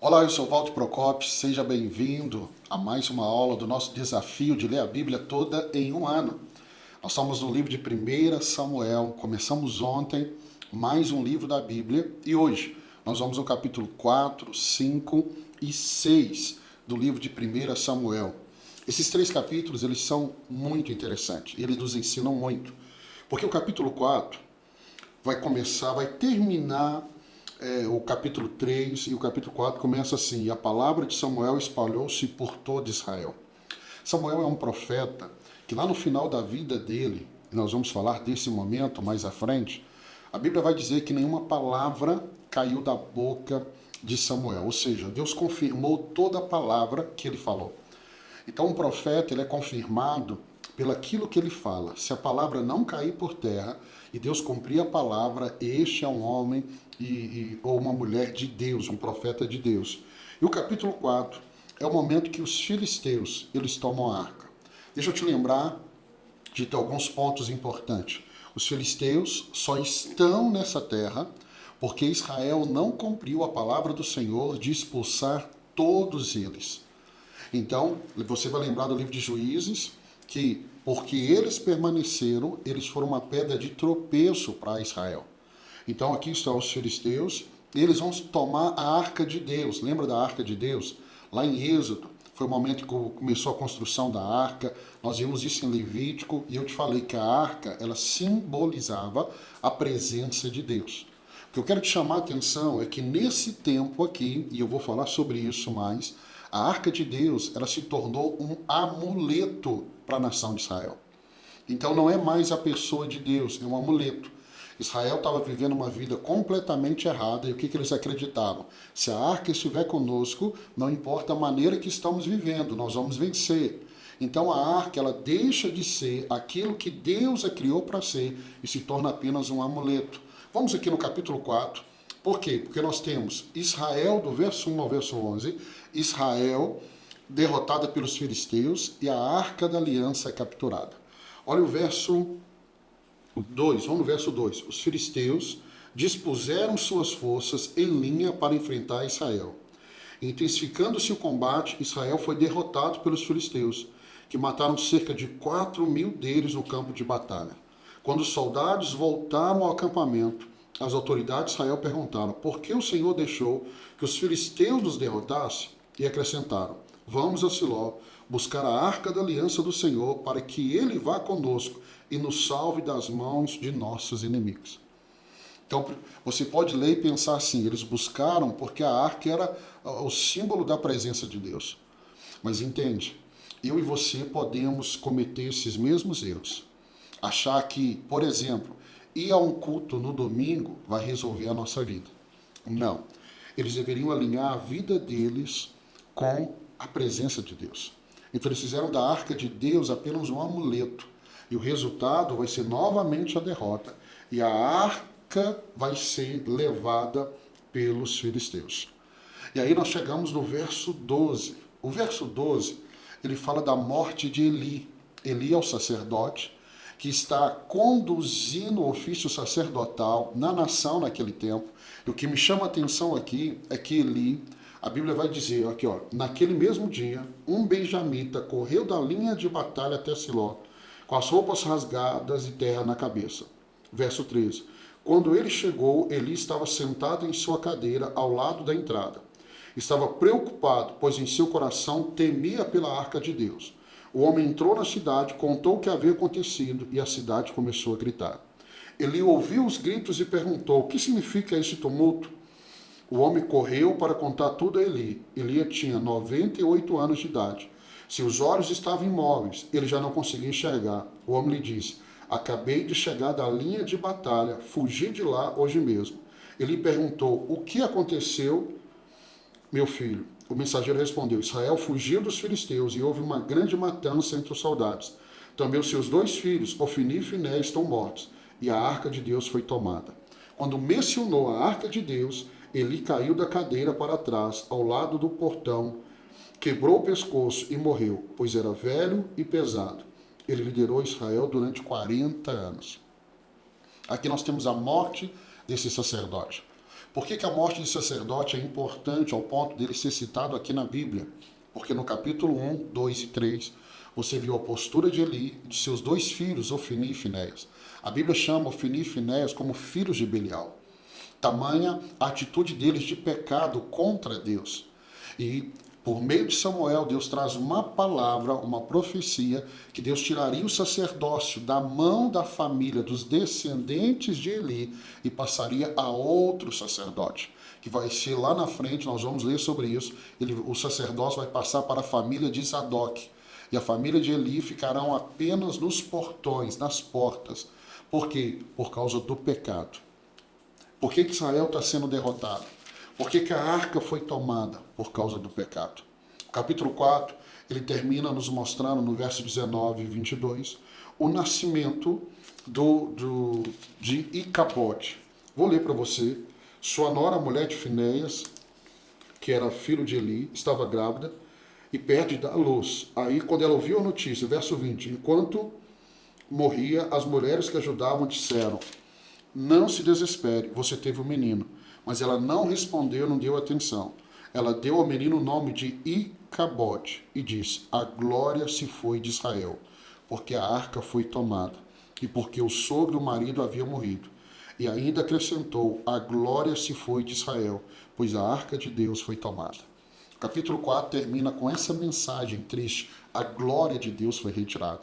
Olá, eu sou Walter Procopio, seja bem-vindo a mais uma aula do nosso desafio de ler a Bíblia toda em um ano. Nós estamos no livro de 1 Samuel, começamos ontem mais um livro da Bíblia e hoje nós vamos no capítulo 4, 5 e 6 do livro de 1 Samuel. Esses três capítulos eles são muito interessantes, eles nos ensinam muito, porque o capítulo 4 vai terminar o capítulo 3 e o capítulo 4 começa assim: e a palavra de Samuel espalhou-se por todo Israel. Samuel é um profeta que lá no final da vida dele, e nós vamos falar desse momento mais à frente, a Bíblia vai dizer que nenhuma palavra caiu da boca de Samuel, ou seja, Deus confirmou toda a palavra que ele falou. Então um profeta ele é confirmado pelaquilo que ele fala. Se a palavra não cair por terra e Deus cumprir a palavra, este é um homem ou uma mulher de Deus, um profeta de Deus. E o capítulo 4 é o momento que os filisteus eles tomam a arca. Deixa eu te lembrar de alguns pontos importantes. Os filisteus só estão nessa terra porque Israel não cumpriu a palavra do Senhor de expulsar todos eles. Então, você vai lembrar do livro de Juízes, que porque eles permaneceram, eles foram uma pedra de tropeço para Israel. Então aqui estão os filisteus, eles vão tomar a arca de Deus. Lembra da arca de Deus? Lá em Êxodo, foi o momento que começou a construção da arca. Nós vimos isso em Levítico e eu te falei que a arca, ela simbolizava a presença de Deus. O que eu quero te chamar a atenção é que nesse tempo aqui, e eu vou falar sobre isso mais, a arca de Deus, ela se tornou um amuleto para a nação de Israel. Então não é mais a pessoa de Deus, é um amuleto. Israel estava vivendo uma vida completamente errada e o que eles acreditavam? Se a arca estiver conosco, não importa a maneira que estamos vivendo, nós vamos vencer. Então a arca ela deixa de ser aquilo que Deus a criou para ser e se torna apenas um amuleto. Vamos aqui no capítulo 4. Por quê? Porque nós temos Israel, do verso 1 ao verso 11, Israel derrotada pelos filisteus e a arca da aliança é capturada. Olha o verso 2, vamos no verso 2. Os filisteus dispuseram suas forças em linha para enfrentar Israel. Intensificando-se o combate, Israel foi derrotado pelos filisteus, que mataram cerca de 4.000 deles no campo de batalha. Quando os soldados voltaram ao acampamento, as autoridades de Israel perguntaram: por que o Senhor deixou que os filisteus nos derrotassem? E acrescentaram: vamos a Siló buscar a arca da aliança do Senhor para que ele vá conosco e nos salve das mãos de nossos inimigos. Então você pode ler e pensar assim: eles buscaram porque a arca era o símbolo da presença de Deus. Mas entende, eu e você podemos cometer esses mesmos erros. Achar que, por exemplo, ir a um culto no domingo vai resolver a nossa vida. Não. Eles deveriam alinhar a vida deles com a presença de Deus. Então eles fizeram da arca de Deus apenas um amuleto. E o resultado vai ser novamente a derrota. E a arca vai ser levada pelos filisteus. E aí nós chegamos no verso 12. O verso 12, ele fala da morte de Eli. Eli é o sacerdote que está conduzindo o ofício sacerdotal na nação naquele tempo. E o que me chama a atenção aqui é que Eli, a Bíblia vai dizer, aqui ó, naquele mesmo dia, um benjamita correu da linha de batalha até Siló, com as roupas rasgadas e terra na cabeça. Verso 13. Quando ele chegou, Eli estava sentado em sua cadeira ao lado da entrada. Estava preocupado, pois em seu coração temia pela arca de Deus. O homem entrou na cidade, contou o que havia acontecido e a cidade começou a gritar. Eli ouviu os gritos e perguntou: o que significa esse tumulto? O homem correu para contar tudo a Eli. Eli tinha 98 anos de idade. Seus olhos estavam imóveis, ele já não conseguia enxergar. O homem lhe disse: acabei de chegar da linha de batalha, fugi de lá hoje mesmo. Eli perguntou: o que aconteceu, meu filho? O mensageiro respondeu: Israel fugiu dos filisteus e houve uma grande matança entre os soldados. Também os seus 2 filhos, Ofni e Finé, estão mortos, e a arca de Deus foi tomada. Quando mencionou a arca de Deus, Eli caiu da cadeira para trás, ao lado do portão, quebrou o pescoço e morreu, pois era velho e pesado. Ele liderou Israel durante 40 anos. Aqui nós temos a morte desse sacerdote. Por que a morte de sacerdote é importante ao ponto dele ser citado aqui na Bíblia? Porque no capítulo 1, 2 e 3, você viu a postura de Eli e de seus dois filhos, Ofni e Finéias. A Bíblia chama Ofni e Finéias como filhos de Belial. Tamanha a atitude deles de pecado contra Deus. E por meio de Samuel, Deus traz uma palavra, uma profecia, que Deus tiraria o sacerdócio da mão da família dos descendentes de Eli e passaria a outro sacerdote, que vai ser lá na frente, nós vamos ler sobre isso, o sacerdócio vai passar para a família de Zadok. E a família de Eli ficarão apenas nos portões, nas portas. Por quê? Por causa do pecado. Por que Israel está sendo derrotado? Por que a arca foi tomada? Por causa do pecado. O capítulo 4, ele termina nos mostrando, no verso 19 e 22, o nascimento de Icabote. Vou ler para você. Sua nora, mulher de Finéias, que era filho de Eli, estava grávida e perde da luz. Aí, quando ela ouviu a notícia, verso 20, enquanto morria, as mulheres que ajudavam disseram: não se desespere, você teve um menino. Mas ela não respondeu, não deu atenção. Ela deu ao menino o nome de Icabote e disse: a glória se foi de Israel, porque a arca foi tomada e porque o sogro e o marido havia morrido. E ainda acrescentou: a glória se foi de Israel, pois a arca de Deus foi tomada. O capítulo 4 termina com essa mensagem triste: a glória de Deus foi retirada.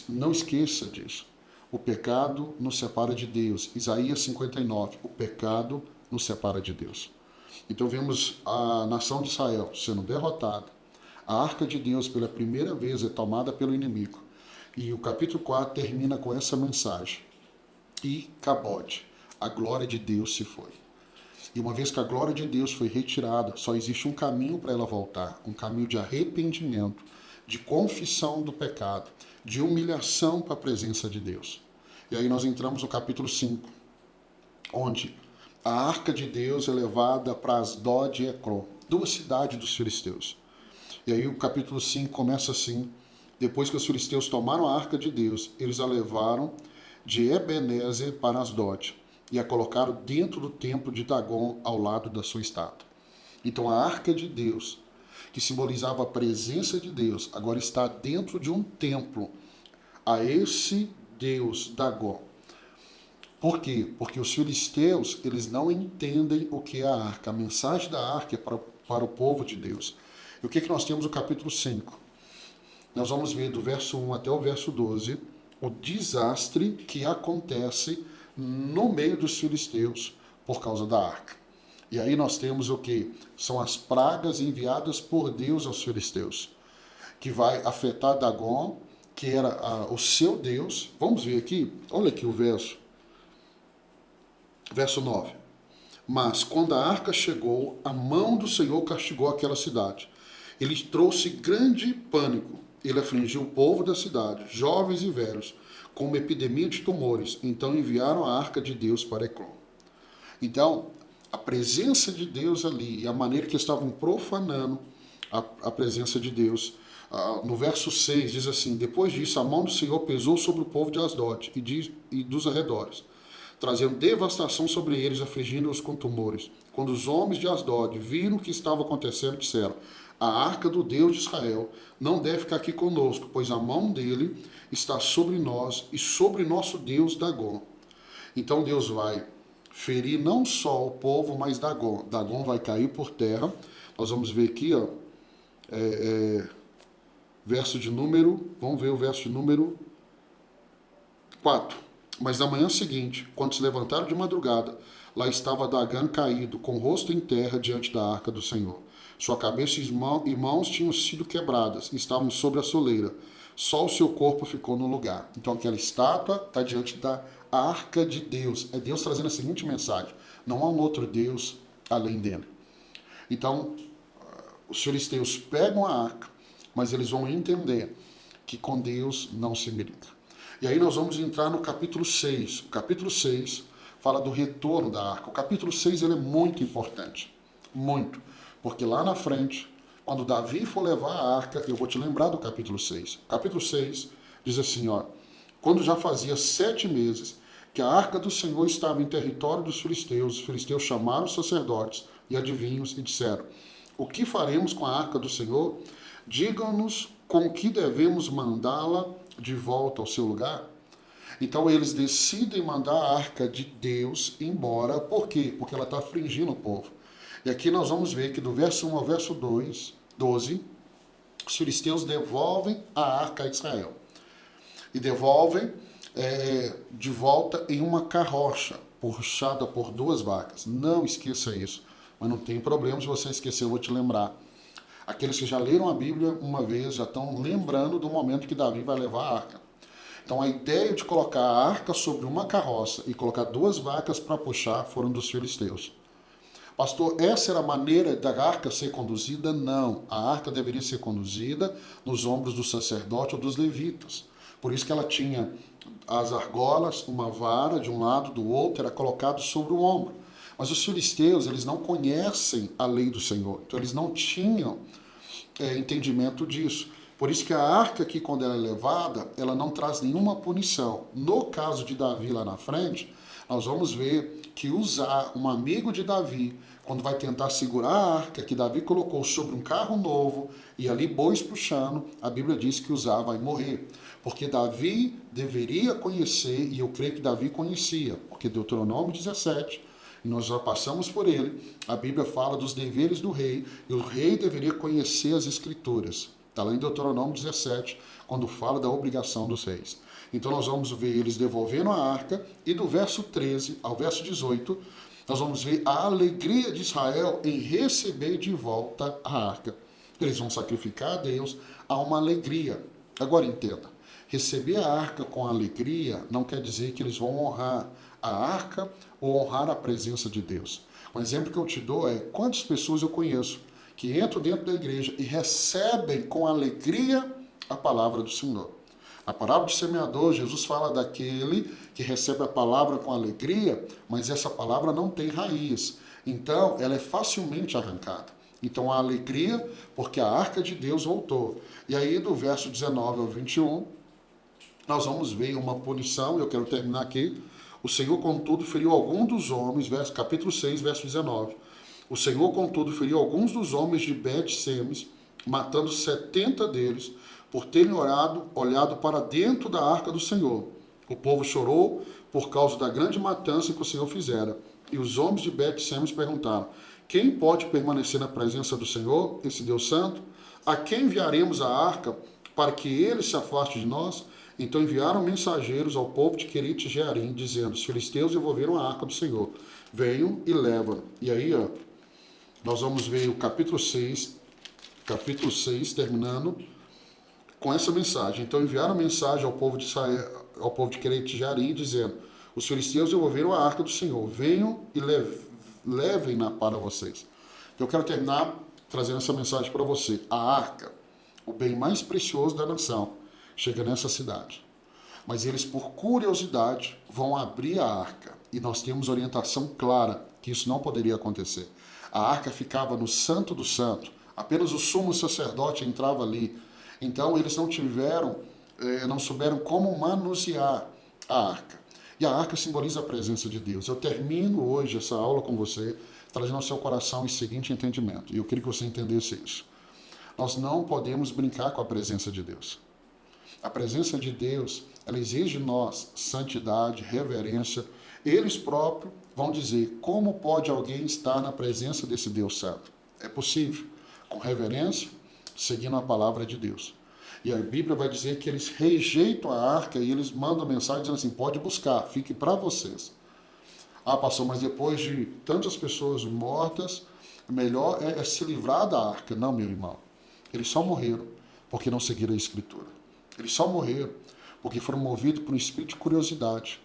Não esqueça disso. O pecado nos separa de Deus. Isaías 59, o pecado nos separa de Deus. Então vemos a nação de Israel sendo derrotada. A arca de Deus pela primeira vez é tomada pelo inimigo. E o capítulo 4 termina com essa mensagem. Icabote, a glória de Deus se foi. E uma vez que a glória de Deus foi retirada, só existe um caminho para ela voltar, um caminho de arrependimento, de confissão do pecado, de humilhação para a presença de Deus. E aí nós entramos no capítulo 5, onde a arca de Deus é levada para Asdod e Ecrom, duas cidades dos filisteus. E aí o capítulo 5 começa assim: depois que os filisteus tomaram a arca de Deus, eles a levaram de Ebenezer para Asdod e a colocaram dentro do templo de Dagon, ao lado da sua estátua. Então a arca de Deus, que simbolizava a presença de Deus, agora está dentro de um templo a esse Deus Dagon. Por quê? Porque os filisteus, eles não entendem o que é a arca. A mensagem da arca é para o povo de Deus. E o que nós temos no capítulo 5? Nós vamos ver do verso 1 até o verso 12 o desastre que acontece no meio dos filisteus por causa da arca. E aí nós temos o que? São as pragas enviadas por Deus aos filisteus, que vai afetar Dagon, que era o seu Deus. Vamos ver aqui, olha aqui o verso 9. Mas quando a arca chegou, a mão do Senhor castigou aquela cidade. Ele trouxe grande pânico. Ele afligiu o povo da cidade, jovens e velhos, com uma epidemia de tumores. Então enviaram a arca de Deus para Ecrom. Então, a presença de Deus ali e a maneira que estavam profanando a presença de Deus. No verso 6 diz assim: depois disso a mão do Senhor pesou sobre o povo de Asdod e dos arredores, trazendo devastação sobre eles, afligindo-os com tumores. Quando os homens de Asdod viram o que estava acontecendo, disseram: a arca do Deus de Israel não deve ficar aqui conosco, pois a mão dele está sobre nós e sobre nosso Deus Dagon. Então Deus vai ferir não só o povo, mas Dagon. Dagon vai cair por terra. Nós vamos ver aqui, ó, verso de número, vamos ver o verso de número 4. Mas na manhã seguinte, quando se levantaram de madrugada, lá estava Dagon caído, com o rosto em terra diante da arca do Senhor. Sua cabeça e mãos tinham sido quebradas, estavam sobre a soleira. Só o seu corpo ficou no lugar. Então aquela estátua está diante da arca de Deus. É Deus trazendo a seguinte mensagem: não há um outro Deus além dele. Então, os filisteus pegam a arca, mas eles vão entender que com Deus não se brinca. E aí nós vamos entrar no capítulo 6. O capítulo 6 fala do retorno da arca. O capítulo 6 ele é muito importante. Muito. Porque lá na frente, quando Davi for levar a arca, eu vou te lembrar do capítulo 6. O capítulo 6 diz assim, ó: quando já fazia 7 meses que a arca do Senhor estava em território dos filisteus. Os filisteus chamaram os sacerdotes e adivinhos e disseram: o que faremos com a arca do Senhor? Digam-nos com que devemos mandá-la de volta ao seu lugar. Então eles decidem mandar a arca de Deus embora. Por quê? Porque ela está afligindo o povo. E aqui nós vamos ver que do verso 1 ao verso 12, os filisteus devolvem a arca a Israel. E devolvem de volta em uma carroça, puxada por 2 vacas. Não esqueça isso. Mas não tem problema se você esquecer, eu vou te lembrar. Aqueles que já leram a Bíblia uma vez já estão lembrando do momento que Davi vai levar a arca. Então a ideia de colocar a arca sobre uma carroça e colocar 2 vacas para puxar foram dos filisteus. Pastor, essa era a maneira da arca ser conduzida? Não. A arca deveria ser conduzida nos ombros do sacerdote ou dos levitas. Por isso que ela tinha as argolas, uma vara de um lado, do outro, era colocado sobre o ombro. Mas os filisteus, eles não conhecem a lei do Senhor. Então eles não tinham entendimento disso. Por isso que a arca aqui, quando ela é levada, ela não traz nenhuma punição. No caso de Davi lá na frente, nós vamos ver que Uzá, um amigo de Davi, quando vai tentar segurar a arca que Davi colocou sobre um carro novo e ali bois puxando, a Bíblia diz que Uzá vai morrer. Porque Davi deveria conhecer, e eu creio que Davi conhecia, porque Deuteronômio 17, e nós já passamos por ele, a Bíblia fala dos deveres do rei, e o rei deveria conhecer as Escrituras. Está lá em Deuteronômio 17, quando fala da obrigação dos reis. Então nós vamos ver eles devolvendo a arca, e do verso 13 ao verso 18, nós vamos ver a alegria de Israel em receber de volta a arca. Eles vão sacrificar a Deus, há uma alegria. Agora entenda, receber a arca com alegria não quer dizer que eles vão honrar a arca ou honrar a presença de Deus. Um exemplo que eu te dou é quantas pessoas eu conheço que entram dentro da igreja e recebem com alegria a palavra do Senhor. A palavra do semeador, Jesus fala daquele que recebe a palavra com alegria, mas essa palavra não tem raiz. Então, ela é facilmente arrancada. Então, a alegria, porque a arca de Deus voltou. E aí, do verso 19 ao 21, nós vamos ver uma punição, eu quero terminar aqui. O Senhor, contudo, feriu alguns dos homens, capítulo 6, verso 19. O Senhor, contudo, feriu alguns dos homens de Bet-Semes, matando 70 deles, por terem olhado para dentro da arca do Senhor. O povo chorou por causa da grande matança que o Senhor fizera. E os homens de Bet-Semes perguntaram: quem pode permanecer na presença do Senhor, esse Deus santo? A quem enviaremos a arca para que ele se afaste de nós? Então enviaram mensageiros ao povo de Querite e Jearim, dizendo: os filisteus devolveram a arca do Senhor. Venham e levam. E aí, nós vamos ver o capítulo 6 terminando com essa mensagem. Então enviaram mensagem ao povo de Israel, ao povo de Querite e Jearim, dizendo: os filisteus devolveram a arca do Senhor. Venham e levem-na para vocês. Eu quero terminar trazendo essa mensagem para você. A arca, o bem mais precioso da nação, chega nessa cidade. Mas eles, por curiosidade, vão abrir a arca. E nós temos orientação clara que isso não poderia acontecer. A arca ficava no Santo do Santo. Apenas o sumo sacerdote entrava ali. Então eles não souberam como manusear a arca. E a arca simboliza a presença de Deus. Eu termino hoje essa aula com você, trazendo ao seu coração esse seguinte entendimento. E eu queria que você entendesse isso. Nós não podemos brincar com a presença de Deus. A presença de Deus, ela exige de nós santidade, reverência. Eles próprios vão dizer: como pode alguém estar na presença desse Deus santo? É possível, com reverência, seguindo a palavra de Deus. E a Bíblia vai dizer que eles rejeitam a arca e eles mandam mensagem dizendo assim: pode buscar, fique para vocês. Ah, pastor, mas depois de tantas pessoas mortas, melhor é se livrar da arca. Não, meu irmão. Eles só morreram porque não seguiram a Escritura. Eles só morreram porque foram movidos por um espírito de curiosidade,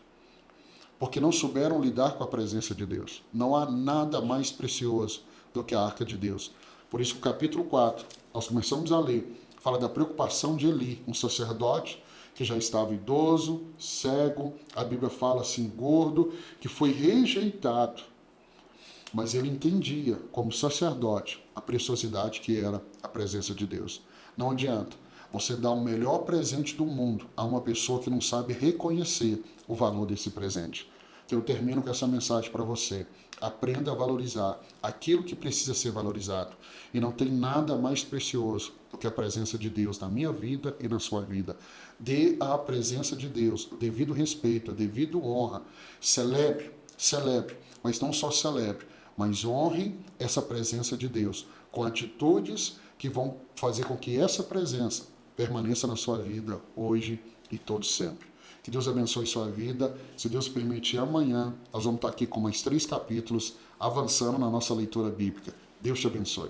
porque não souberam lidar com a presença de Deus. Não há nada mais precioso do que a arca de Deus. Por isso, o capítulo 4, nós começamos a ler, fala da preocupação de Eli, um sacerdote que já estava idoso, cego, a Bíblia fala assim, gordo, que foi rejeitado. Mas ele entendia, como sacerdote, a preciosidade que era a presença de Deus. Não adianta. Você dá o melhor presente do mundo a uma pessoa que não sabe reconhecer o valor desse presente. Então eu termino com essa mensagem para você. Aprenda a valorizar aquilo que precisa ser valorizado. E não tem nada mais precioso do que a presença de Deus na minha vida e na sua vida. Dê à presença de Deus devido respeito, devido honra. Celebre, celebre, mas não só celebre, mas honre essa presença de Deus com atitudes que vão fazer com que essa presença permaneça na sua vida hoje e todo sempre. Que Deus abençoe sua vida. Se Deus permitir, amanhã nós vamos estar aqui com mais 3 capítulos, avançando na nossa leitura bíblica. Deus te abençoe.